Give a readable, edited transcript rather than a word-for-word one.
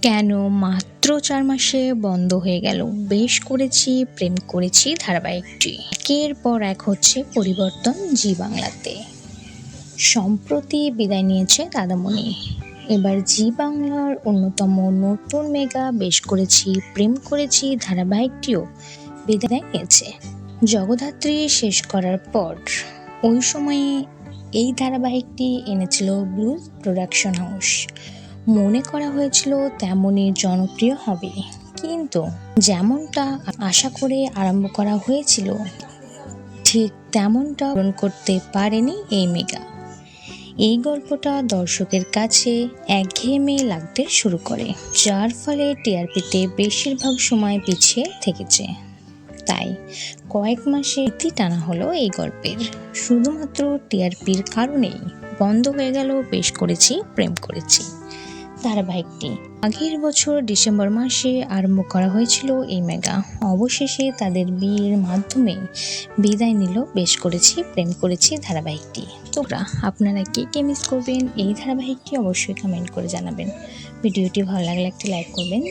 কেন মাত্র ৪ মাসে বন্ধ হয়ে গেল? বেশ করেছি, প্রেম করেছি ধারাবাহিকটি একের পর এক হচ্ছে পরিবর্তন জি বাংলাতে। সম্প্রতি বিদায় নিয়েছে দাদামণি। এবার জি বাংলার অন্যতম নতুন মেগা বেশ করেছি, প্রেম করেছি ধারাবাহিকটিও বিদায় নিয়েছে। জগদ্ধাত্রী শেষ করার পর ওই সময়ে এই ধারাবাহিকটি এনেছিল ব্লুজ প্রোডাকশন হাউস। মনে করা হয়েছিল তেমনই জনপ্রিয় হবে, কিন্তু যেমনটা আশা করে আরম্ভ করা হয়েছিল ঠিক তেমনটা পূরণ করতে পারেনি এই মেগা। এই গল্পটা দর্শকের কাছে একঘেয়েমি লাগতে শুরু করে, যার ফলে টিআরপিতে বেশিরভাগ সময় পিছিয়ে থেকেছে। তাই কয়েক মাসে ইতি টানা হলো এই গল্পের। শুধুমাত্র টিআরপির কারণেই বন্ধ হয়ে গেল বেশ করেছি, প্রেম করেছি ধারাবাহিকটি। আগের বছর ডিসেম্বর মাসে আরম্ভ করা হয়েছিল এই মেগা। অবশেষে তাদের বিয়ের মাধ্যমে বিদায় নিল বেশ করেছি, প্রেম করেছি ধারাবাহিকটি। তোমরা আপনারা কে কে মিস করবেন এই ধারাবাহিকটি অবশ্যই কমেন্ট করে জানাবেন। ভিডিওটি ভালো লাগলে একটি লাইক করবেন।